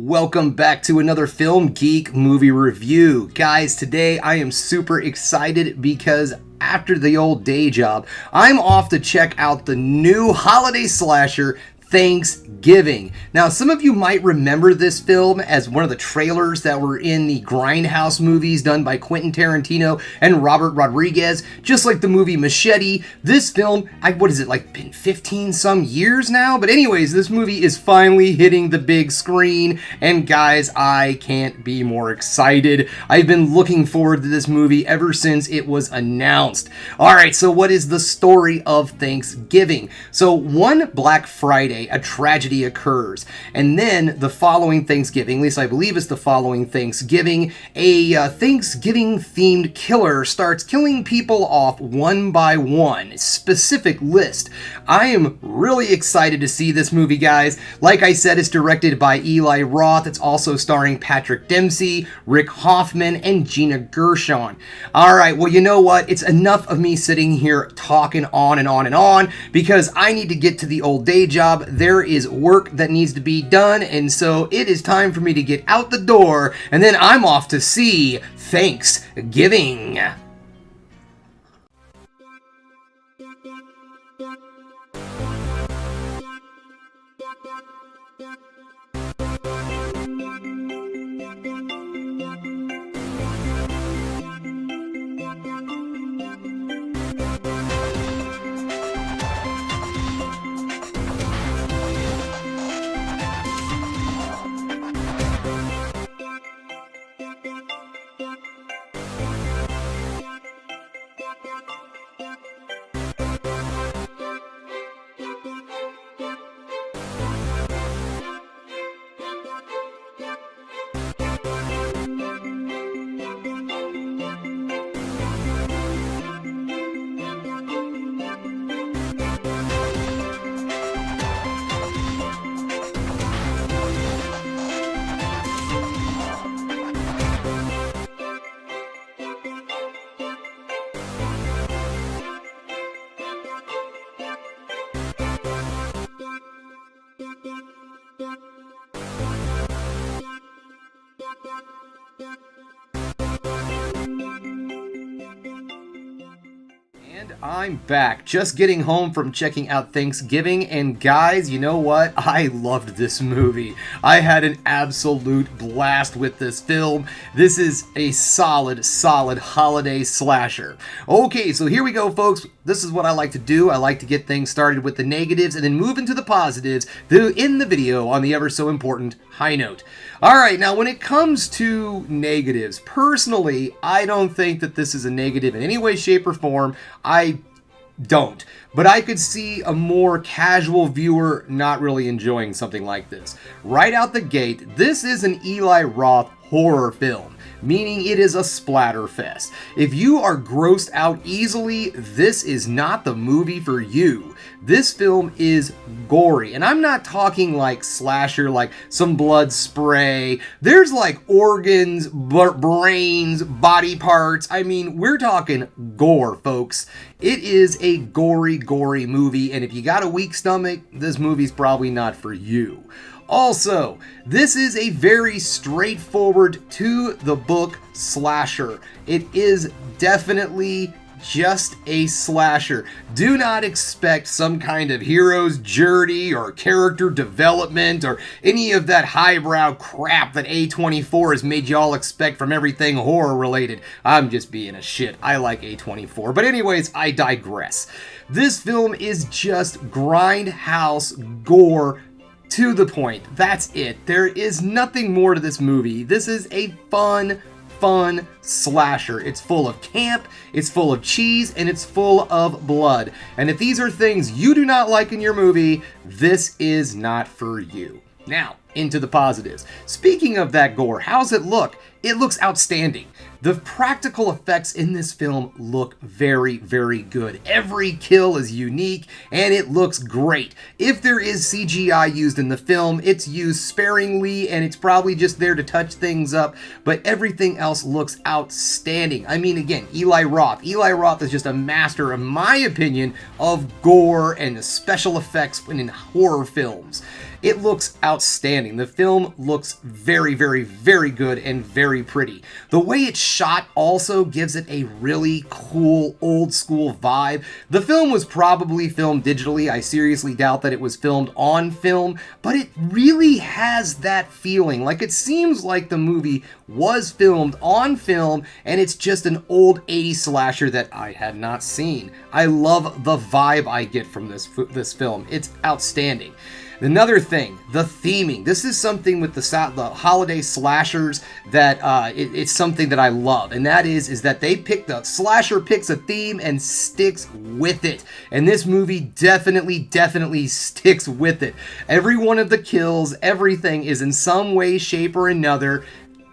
Welcome back to another Film Geek movie review. Guys, today I am super excited because after the old day job, I'm off to check out the new holiday slasher, Thanksgiving. Now, some of you might remember this film as one of the trailers that were in the Grindhouse movies done by Quentin Tarantino and Robert Rodriguez. Just like the movie Machete, this film, been 15 some years now? But anyways, this movie is finally hitting the big screen, and guys, I can't be more excited. I've been looking forward to this movie ever since it was announced. Alright, so what is the story of Thanksgiving? So one Black Friday, a tragedy occurs, and then the following Thanksgiving, at least I believe it's the following Thanksgiving, a Thanksgiving-themed killer starts killing people off one by one. Specific list. I am really excited to see this movie, guys. Like I said, it's directed by Eli Roth. It's also starring Patrick Dempsey, Rick Hoffman, and Gina Gershon. Alright, well, you know what? It's enough of me sitting here talking on and on and on, because I need to get to the old day job. There is work that needs to be done, and so it is time for me to get out the door, and then I'm off to see Thanksgiving. And I'm back, just getting home from checking out Thanksgiving, and guys, you know what? I loved this movie. I had an absolute blast with this film. This is a solid holiday slasher. Okay, so here we go, folks. This is what I like to do. I like to get things started with the negatives and then move into the positives in the video on the ever so important high note. Alright, now when it comes to negatives, personally, I don't think that this is a negative in any way, shape, or form. I don't. But I could see a more casual viewer not really enjoying something like this. Right out the gate, this is an Eli Roth horror film, meaning it is a splatterfest. If you are grossed out easily, this is not the movie for you. This film is gory, and I'm not talking like slasher, like some blood spray. There's like organs, brains, body parts. I mean, we're talking gore, folks. It is a gory movie, and if you got a weak stomach, this movie's probably not for you. Also, this is a very straightforward, to-the-book slasher. It is definitely just a slasher. Do not expect some kind of hero's journey or character development or any of that highbrow crap that A24 has made y'all expect from everything horror related. I'm just being a shit. I like A24. But anyways, I digress. This film is just grindhouse gore to the point. That's it. There is nothing more to this movie. This is a fun slasher. It's full of camp, it's full of cheese, and it's full of blood. And if these are things you do not like in your movie, this is not for you. Now, into the positives. Speaking of that gore, how's it look? It looks outstanding. The practical effects in this film look very good. Every kill is unique, and it looks great. If there is CGI used in the film, it's used sparingly, and it's probably just there to touch things up, but everything else looks outstanding. I mean, again, Eli Roth. Eli Roth is just a master, in my opinion, of gore and special effects in horror films. It looks outstanding. outstanding. The film looks very, very, very good and very pretty. The way it's shot also gives it a really cool old school vibe. The film was probably filmed digitally. I seriously doubt that it was filmed on film, but it really has that feeling. Like, it seems like the movie was filmed on film and it's just an old 80s slasher that I had not seen. I love the vibe I get from this film. It's outstanding. Another thing, the theming. This is something with the holiday slashers that it's something that I love, and that is that the slasher picks a theme and sticks with it. And this movie definitely sticks with it. Every one of the kills, everything is in some way, shape, or another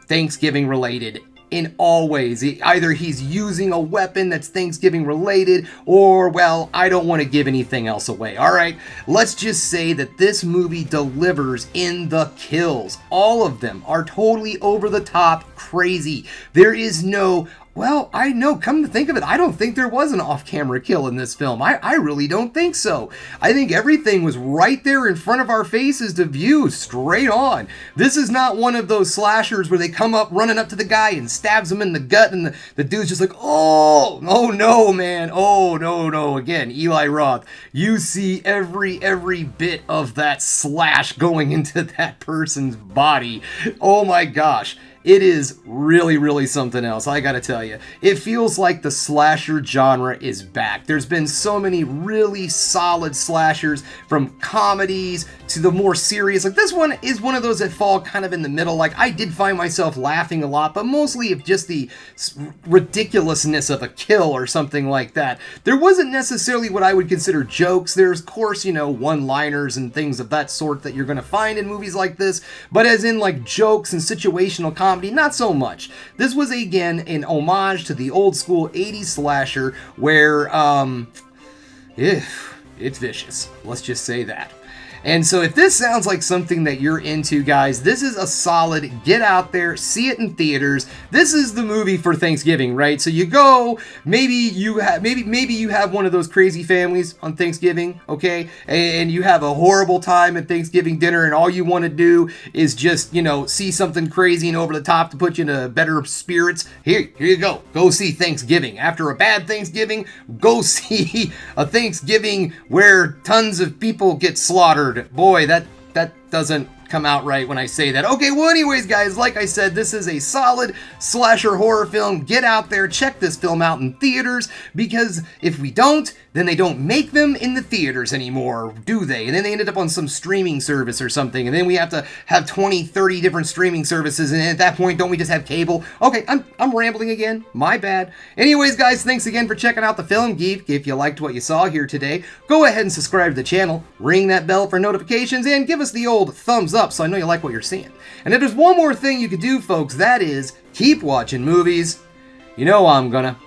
Thanksgiving related. In all ways. Either he's using a weapon that's Thanksgiving related, or, well, I don't want to give anything else away. Alright, let's just say that this movie delivers in the kills. All of them are totally over the top crazy. There is no, well, I know, come to think of it, I don't think there was an off-camera kill in this film. I really don't think so. I think everything was right there in front of our faces to view, straight on. This is not one of those slashers where they come up running up to the guy and stabs him in the gut and the dude's just like, oh no, man, oh no. Again, Eli Roth, you see every bit of that slash going into that person's body. Oh my gosh. It is really something else, I gotta tell you. It feels like the slasher genre is back. There's been so many really solid slashers, from comedies to the more serious. Like, this one is one of those that fall kind of in the middle. Like, I did find myself laughing a lot, but mostly of just the ridiculousness of a kill or something like that. There wasn't necessarily what I would consider jokes. There's, of course, one-liners and things of that sort that you're gonna find in movies like this, but as in, like, jokes and situational comedy, not so much. This was, again, an homage to the old school 80s slasher where, it's vicious. Let's just say that. And so if this sounds like something that you're into, guys, this is a solid get out there, see it in theaters. This is the movie for Thanksgiving, right? So you go, maybe you have one of those crazy families on Thanksgiving, okay? And you have a horrible time at Thanksgiving dinner and all you want to do is just, see something crazy and over the top to put you in better spirits. Here you go. Go see Thanksgiving. After a bad Thanksgiving, go see a Thanksgiving where tons of people get slaughtered. Boy, that doesn't come out right when I say that. Okay, well, anyways, guys, like I said, this is a solid slasher horror film. Get out there, check this film out in theaters, because if we don't, then they don't make them in the theaters anymore, do they? And then they ended up on some streaming service or something, and then we have to have 20, 30 different streaming services, and at that point, don't we just have cable? Okay, I'm rambling again. My bad. Anyways, guys, thanks again for checking out the Film Geek. If you liked what you saw here today, go ahead and subscribe to the channel, ring that bell for notifications, and give us the old thumbs up so I know you like what you're seeing. And if there's one more thing you could do, folks, that is keep watching movies. You know I'm gonna.